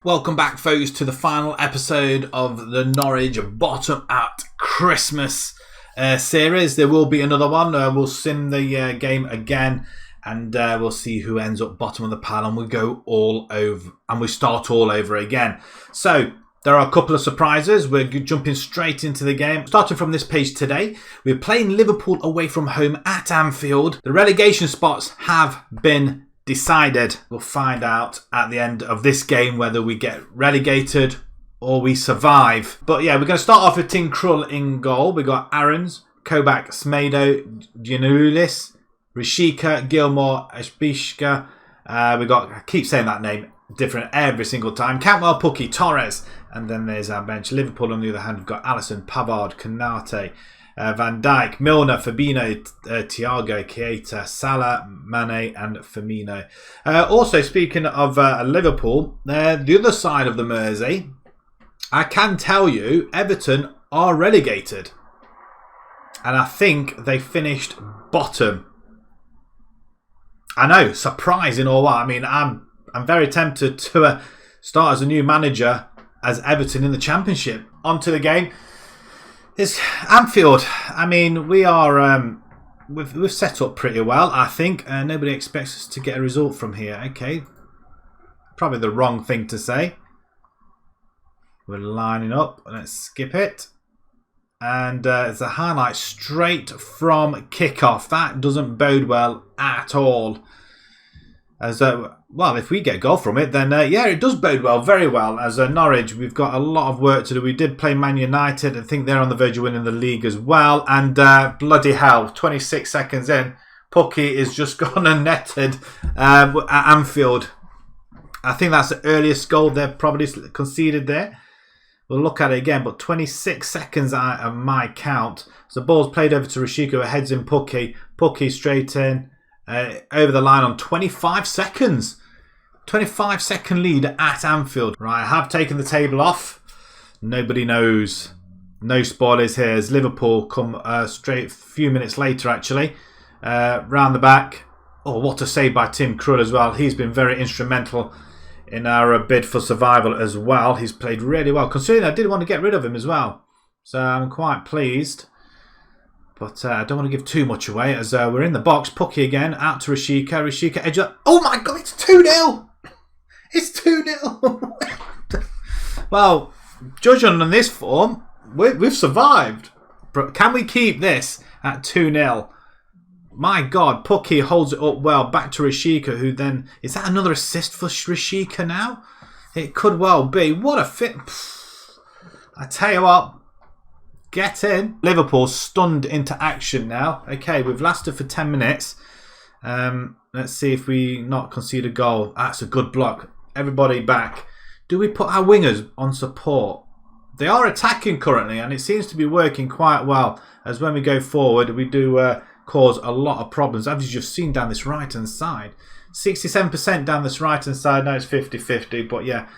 Welcome back, folks, to the final episode of the Norwich Bottom at Christmas series. There will be another one. We'll sim the game again, and we'll see who ends up bottom of the pile, and we go all over, and we start all over again. So there are a couple of surprises. We're jumping straight into the game. Starting from this page today, we're playing Liverpool away from home at Anfield. The relegation spots have been decided. We'll find out at the end of this game whether we get relegated or we survive. But yeah, we're going to start off with Tim Krul in goal. We've got Aarons, Kobach, Smedo, Giannoulis, Rishika, Gilmore, Ashbishka. I keep saying that name different every single time. Cantwell, Pukki, Torres. And then there's our bench. Liverpool, on the other hand, we've got Alisson, Pavard, Konate, Van Dijk, Milner, Fabinho, Thiago, Keita, Salah, Mane and Firmino. Also, speaking of Liverpool, the other side of the Mersey, I can tell you, Everton are relegated. And I think they finished bottom. I know, surprising or what. I mean, I'm very tempted to start as a new manager as Everton in the Championship. On to the game. It's Anfield. I mean, we are we've set up pretty well, I think. Nobody expects us to get a result from here. Okay, probably the wrong thing to say. We're lining up. Let's skip it. And it's a highlight straight from kickoff. That doesn't bode well at all. As well, if we get a goal from it, then yeah, it does bode well, very well. As Norwich, we've got a lot of work to do. We did play Man United. I think they're on the verge of winning the league as well. And bloody hell, 26 seconds in, Pukki is just gone and netted at Anfield. I think that's the earliest goal they've probably conceded there. We'll look at it again, but 26 seconds out of my count. So the ball's played over to Rishika, who heads in Pukki. Pukki straight in. Over the line on 25 seconds. 25 second lead at Anfield. Right, I have taken the table off. Nobody knows. No spoilers here as Liverpool come straight a few minutes later, actually. Round the back. Oh, what a save by Tim Krul as well. He's been very instrumental in our bid for survival as well. He's played really well, considering I did want to get rid of him as well. So I'm quite pleased. But I don't want to give too much away as we're in the box. Pukki again, out to Rishika. Rishika edge up. Oh my God, it's 2-0. It's 2-0. Well, judging on this form, we've survived. But can we keep this at 2-0? My God, Pukki holds it up well. Back to Rishika, who then... Is that another assist for Rishika now? It could well be. What a fit. I tell you what. Get in. Liverpool stunned into action now. Okay, we've lasted for 10 minutes. Let's see if we not concede a goal. That's a good block. Everybody back. Do we put our wingers on support? They are attacking currently, and it seems to be working quite well. As when we go forward, we do cause a lot of problems. As you've seen down this right-hand side. 67% down this right-hand side. Now it's 50-50. But yeah,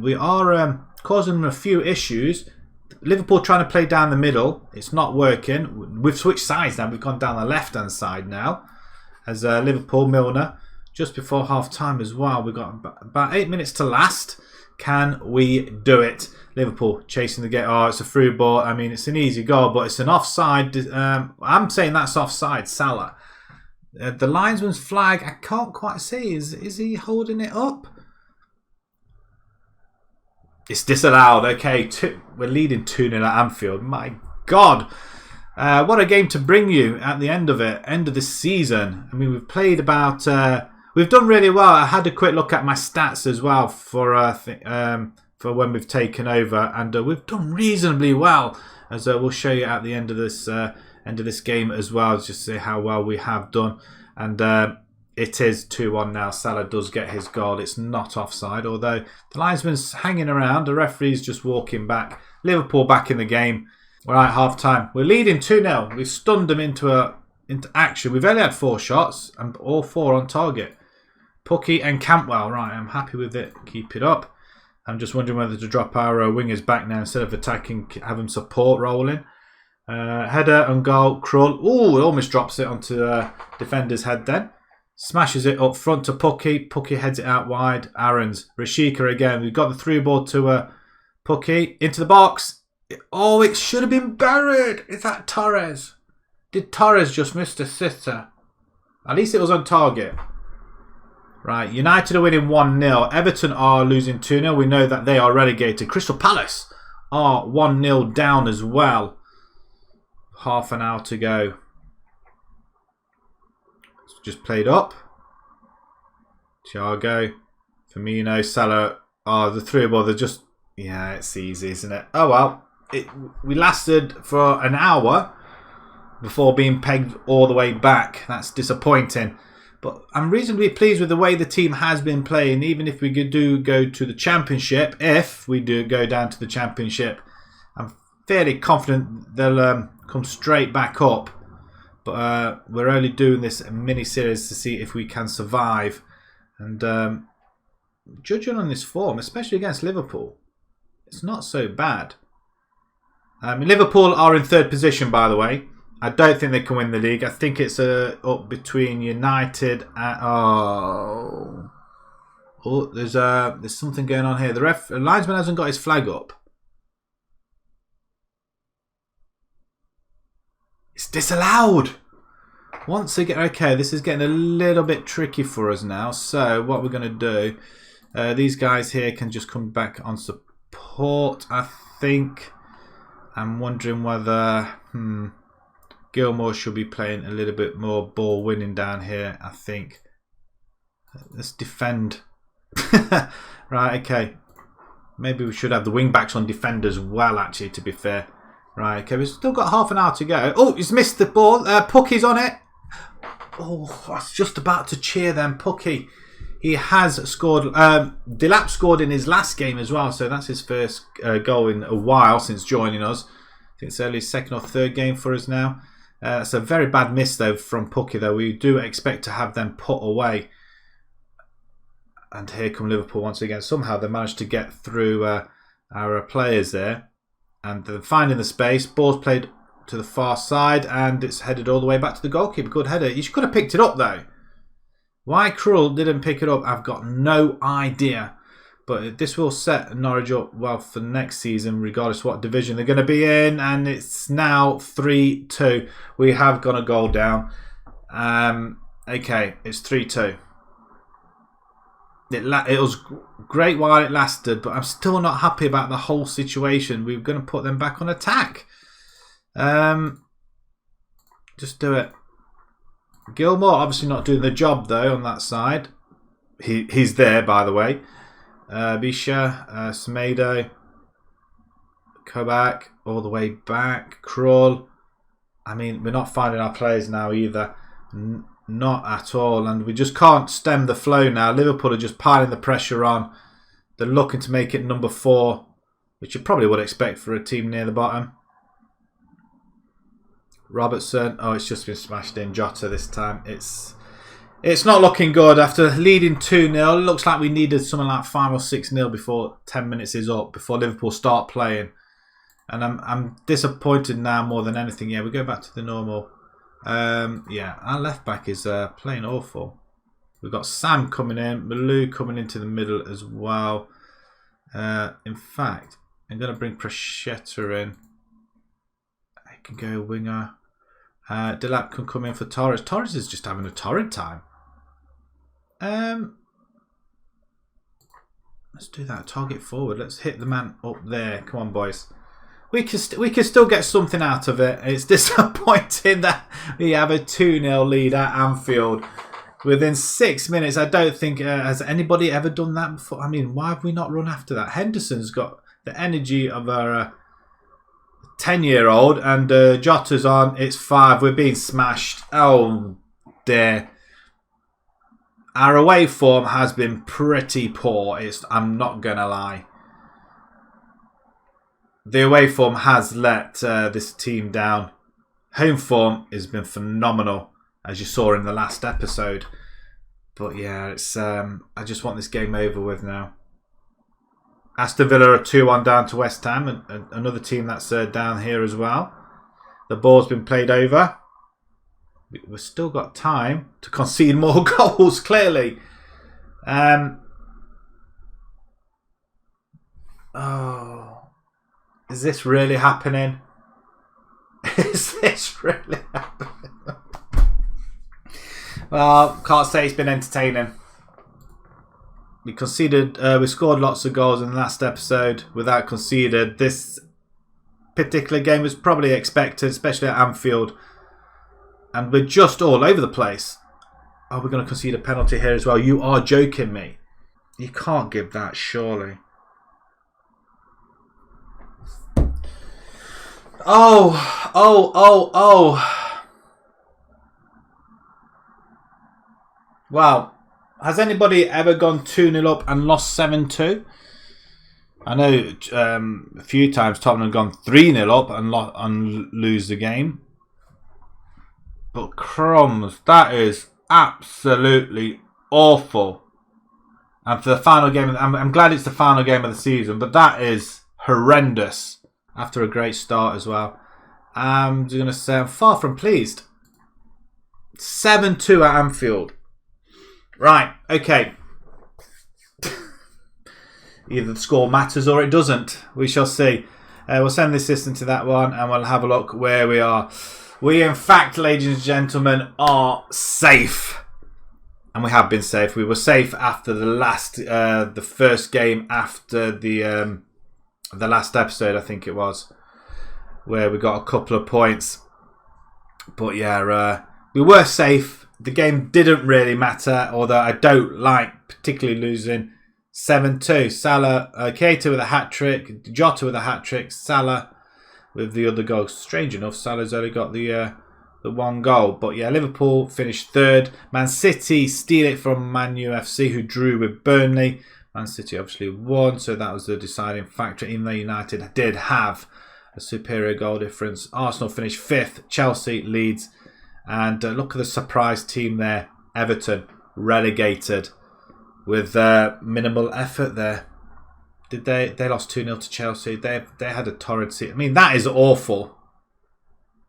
we are causing them a few issues. Liverpool trying to play down the middle. It's not working. We've switched sides now. We've gone down the left-hand side now. As Liverpool, Milner, just before half-time as well. We've got about 8 minutes to last. Can we do it? Liverpool chasing the game. Oh, it's a through ball. I mean, it's an easy goal, but it's an offside. I'm saying that's offside, Salah. The linesman's flag, I can't quite see. Is he holding it up? It's disallowed. Okay, we're leading 2-0 at Anfield. My God. What a game to bring you at the end of it. End of this season. I mean, we've played about... we've done really well. I had a quick look at my stats as well for when we've taken over. And we've done reasonably well. As we'll show you at the end of this game as well. Just to see how well we have done. And... it is 2-1 now. Salah does get his goal. It's not offside, although the linesman's hanging around. The referee's just walking back. Liverpool back in the game. We're at half-time. We're leading 2-0. We've stunned them into action. We've only had 4 shots, and all 4 on target. Pukki and Cantwell. Right, I'm happy with it. Keep it up. I'm just wondering whether to drop our wingers back now instead of attacking, have them support rolling. Header and goal. Krul. Ooh, it almost drops it onto defender's head then. Smashes it up front to Pucky. Pucky heads it out wide. Aaron's. Rashika again. We've got the through ball to Pucky. Into the box. Oh, it should have been buried. Is that Torres? Did Torres just miss the sitter? At least it was on target. Right, United are winning 1-0. Everton are losing 2-0. We know that they are relegated. Crystal Palace are 1-0 down as well. Half an hour to go. It's just played up. Thiago, Firmino, Salah. Oh, the three ball, they're just... Yeah, it's easy, isn't it? Oh, well. We lasted for an hour before being pegged all the way back. That's disappointing. But I'm reasonably pleased with the way the team has been playing. Even if we do go to the Championship, if we do go down to the Championship, I'm fairly confident they'll come straight back up. But we're only doing this mini-series to see if we can survive. And judging on this form, especially against Liverpool, it's not so bad. Liverpool are in third position, by the way. I don't think they can win the league. I think it's up between United and... Oh, there's something going on here. The linesman hasn't got his flag up. It's disallowed. Once again, okay, this is getting a little bit tricky for us now. So what we're going to do, these guys here can just come back on support, I think. I'm wondering whether... Gilmore should be playing a little bit more ball winning down here, I think. Let's defend. Right, okay. Maybe we should have the wing backs on defend as well, actually, to be fair. Right, okay, we've still got half an hour to go. Oh, he's missed the ball. Pucky's on it. Oh, I was just about to cheer them. Pucky. He has scored. Delap scored in his last game as well, so that's his first goal in a while since joining us. I think it's only his second or third game for us now. It's a very bad miss, though, from Pucky, though. We do expect to have them put away. And here come Liverpool once again. Somehow they managed to get through our players there. And they're finding the space. Ball's played to the far side, and it's headed all the way back to the goalkeeper. Good header. He could have picked it up, though. Why Krull didn't pick it up, I've got no idea. But this will set Norwich up well for next season, regardless of what division they're going to be in. And it's now 3-2. We have gone a goal down. Okay, it's 3-2. It was great while it lasted, but I'm still not happy about the whole situation. We're going to put them back on attack. Just do it. Gilmore obviously not doing the job, though, on that side. He's there, by the way. Bisha, Semedo, Kobach, all the way back. Krull. I mean, we're not finding our players now either. Not at all. And we just can't stem the flow now. Liverpool are just piling the pressure on. They're looking to make it number 4, which you probably would expect for a team near the bottom. Robertson. Oh, it's just been smashed in. Jota this time. It's not looking good. After leading 2-0, it looks like we needed something like 5 or 6-0 before 10 minutes is up, before Liverpool start playing. And I'm disappointed now more than anything. Yeah, we go back to the normal. Yeah, our left back is playing awful. We've got Sam coming in, Malou coming into the middle as well. In fact, I'm going to bring Prashetta in. I can go winger. Delap can come in for Torres. Torres is just having a torrid time. Let's do that. Target forward. Let's hit the man up there. Come on, boys. We can still get something out of it. It's disappointing that we have a 2-0 lead at Anfield within 6 minutes. I don't think has anybody ever done that before. I mean, why have we not run after that? Henderson's got the energy of a 10-year-old, and Jota's on. It's 5. We're being smashed. Oh dear. Our away form has been pretty poor. I'm not going to lie. The away form has let this team down. Home form has been phenomenal, as you saw in the last episode. But yeah, it's I just want this game over with now. Aston Villa are 2-1 down to West Ham, and another team that's down here as well. The ball's been played over. we've still got time to concede more goals, clearly. Oh, is this really happening? Is this really happening? Well, can't say it's been entertaining. We scored lots of goals in the last episode without conceded. This particular game was probably expected, especially at Anfield. And we're just all over the place. Oh, we're going to concede a penalty here as well. You are joking me. You can't give that, surely. Oh. Wow. Has anybody ever gone 2-0 up and lost 7-2? I know a few times Tottenham have gone 3-0 up and lose the game. But crumbs, that is absolutely awful. And for the final game, I'm glad it's the final game of the season, but that is horrendous after a great start as well. I'm going to say I'm far from pleased. 7-2 at Anfield. Right, okay. Either the score matters or it doesn't. We shall see. We'll send the assistant to that one and we'll have a look where we are. We, in fact, ladies and gentlemen, are safe. And we have been safe. We were safe after the first game after the last episode, I think it was, where we got a couple of points. But yeah, we were safe. The game didn't really matter, although I don't like particularly losing 7-2. Salah, Keita with a hat-trick, Jota with a hat-trick, Salah with the other goal. Strange enough, Salah's only got the one goal. But yeah, Liverpool finished third. Man City steal it from Man UFC, who drew with Burnley. Man City obviously won, so that was the deciding factor, even though United did have a superior goal difference. Arsenal finished fifth, Chelsea, Leeds. And look at the surprise team there. Everton, relegated with minimal effort there. Did they lost 2-0 to Chelsea. They had a torrid season. I mean, that is awful.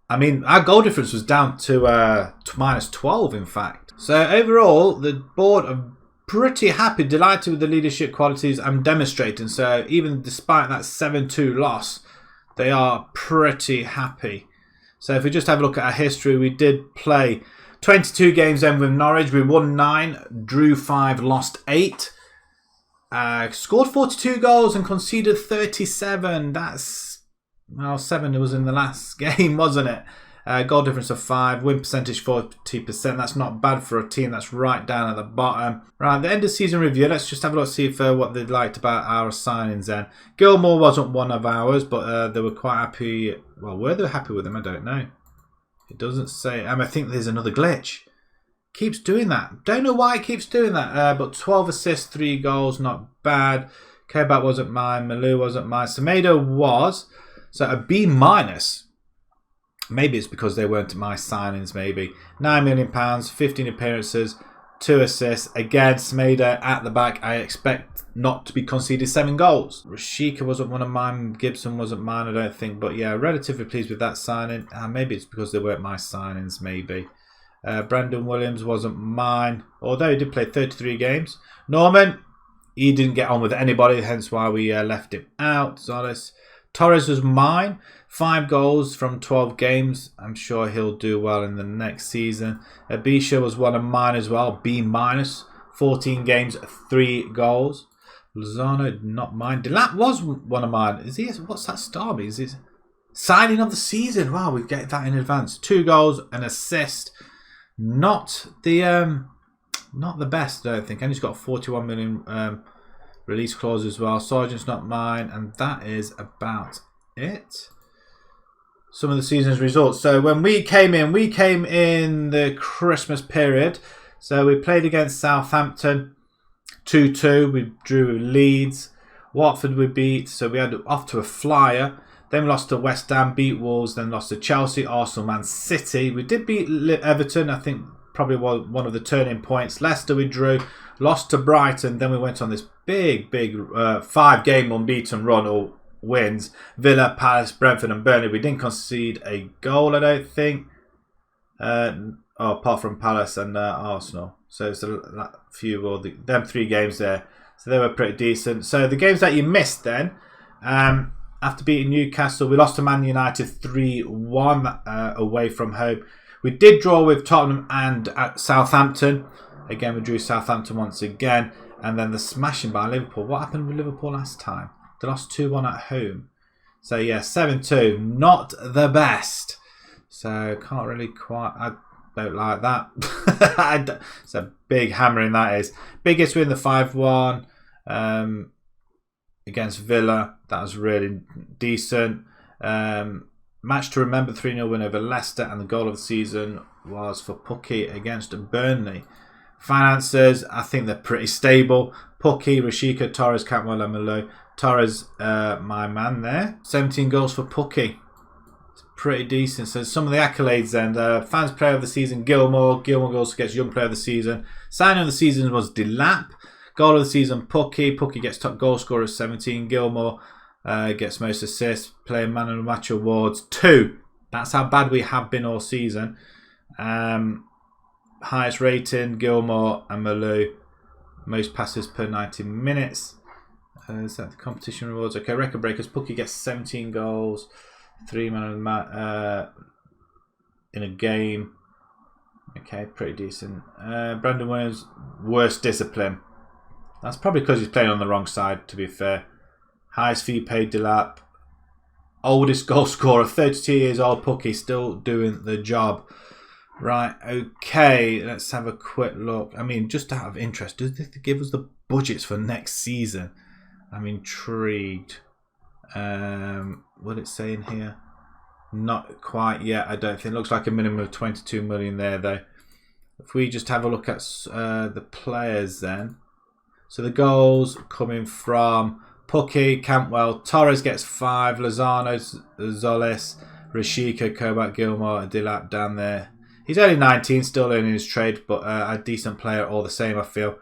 I mean, our goal difference was down to -12, in fact. So overall, the board are pretty happy, delighted with the leadership qualities I'm demonstrating. So even despite that 7-2 loss, they are pretty happy. So if we just have a look at our history, we did play 22 games then with Norwich. We won 9, drew 5, lost 8. Scored 42 goals and conceded 37. That's, well, 7 was in the last game, wasn't it? Goal difference of 5, win percentage 40%. That's not bad for a team that's right down at the bottom. Right, the end of season review. Let's just have a look, see if what they liked about our signings then. Gilmore wasn't one of ours, but they were quite happy. Well, were they happy with him? I don't know. It doesn't say. I think there's another glitch. Keeps doing that. Don't know why it keeps doing that. But 12 assists, 3 goals, not bad. Kobat wasn't mine. Malou wasn't mine. Semedo was. So a B-. Maybe it's because they weren't my signings, maybe. £9 million, 15 appearances, 2 assists. Again, Semedo at the back. I expect not to be conceded 7 goals. Rashika wasn't one of mine. Gibson wasn't mine, I don't think. But yeah, relatively pleased with that signing. Maybe it's because they weren't my signings, maybe. Brandon Williams wasn't mine, although he did play 33 games. Norman, he didn't get on with anybody, hence why we left him out. Zolis. Torres was mine. 5 goals from 12 games. I'm sure he'll do well in the next season. Abisha was one of mine as well. B-. 14 games, 3 goals. Lozano, not mine. Delap was one of mine. Is he? What's that star? Is his signing of the season? Wow, we get that in advance. 2 goals, an assist. Not the best, I don't think. And he's got 41 million release clause as well. Sargent's not mine, and that is about it. Some of the season's results. So when we came in the Christmas period. So we played against Southampton 2-2. We drew with Leeds. Watford we beat. So we had off to a flyer. Then we lost to West Ham, beat Wolves, then lost to Chelsea, Arsenal, Man City. We did beat Everton, I think probably one of the turning points. Leicester we drew, lost to Brighton. Then we went on this big 5-game unbeaten run or wins. Villa, Palace, Brentford and Burnley. We didn't concede a goal, I don't think. apart from Palace and Arsenal. So it's a few of them 3 games there. So they were pretty decent. So the games that you missed then, after beating Newcastle, we lost to Man United 3-1 away from home. We did draw with Tottenham and at Southampton. Again, we drew Southampton once again. And then the smashing by Liverpool. What happened with Liverpool last time? They lost 2-1 at home. So yeah, 7-2. Not the best. So can't really quite... I don't like that. It's a big hammering, that is. Biggest win, the 5-1 against Villa. That was really decent. Match to remember, 3-0 win over Leicester. And the goal of the season was for Pukki against Burnley. Finances, I think they're pretty stable. Pukki, Rashika, Torres, Cantwell and Malou. Torres, my man there. 17 goals for Pukki. It's pretty decent. So some of the accolades then. Fans player of the season, Gilmour. Gilmour also gets young player of the season. Signing of the season was Delap. Goal of the season, Pukki. Pukki gets top goal scorer, 17. Gilmour gets most assists. Player man of the match awards, 2. That's how bad we have been all season. Highest rating, Gilmour and Malou. Most passes per 90 minutes. Is that the competition rewards? Okay, record breakers. Pukki gets 17 goals. 3 man of the match in a game. Okay, pretty decent. Brandon Williams, worst discipline. That's probably because he's playing on the wrong side, to be fair. Highest fee paid, Delap. Oldest goal scorer, 32 years old, Pukki, still doing the job. Right, okay, let's have a quick look. I mean, just out of interest, does this give us the budgets for next season? I'm intrigued. What it's saying here? Not quite yet, I don't think. It looks like a minimum of 22 million there, though. If we just have a look at the players then. So the goals coming from Pukki, Cantwell, Torres gets 5, Lozano, Zolis, Rashika, Kovac, Gilmour, and Delap down there. He's only 19, still learning his trade, but a decent player all the same, I feel.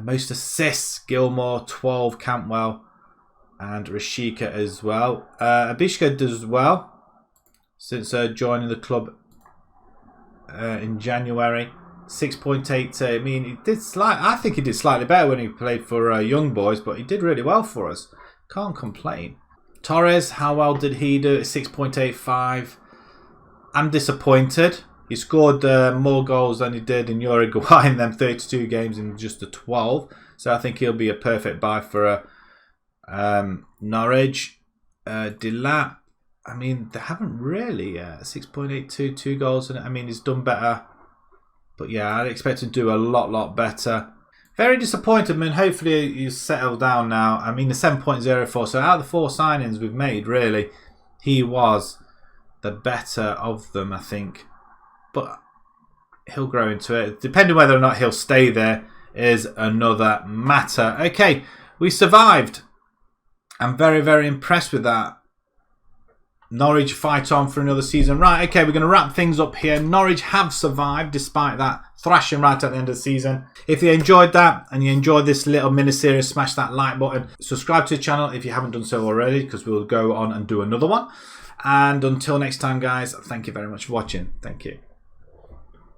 Most assists, Gilmour, 12, Cantwell, and Rashika as well. Abishka does well since joining the club in January. 6.8. I mean, he did I think he did slightly better when he played for Young Boys, but he did really well for us. Can't complain. Torres, how well did he do? 6.85. I'm disappointed. He scored more goals than he did in Uruguay in them 32 games in just the 12. So I think he'll be a perfect buy for Norwich. Delap, I mean, they haven't really. 6.82, 2 goals. I mean, he's done better. But yeah, I'd expect him to do a lot better. Very disappointed. I mean, hopefully he's settled down now. I mean, the 7.04. So out of the 4 signings we've made, really, he was the better of them, I think. But he'll grow into it. Depending whether or not he'll stay there is another matter. Okay, we survived. I'm very impressed with that. Norwich fight on for another season. Right, okay, we're going to wrap things up here. Norwich have survived despite that thrashing right at the end of the season. If you enjoyed that and you enjoyed this little mini-series, smash that like button. Subscribe to the channel if you haven't done so already, because we'll go on and do another one. And until next time, guys, thank you very much for watching. Thank you.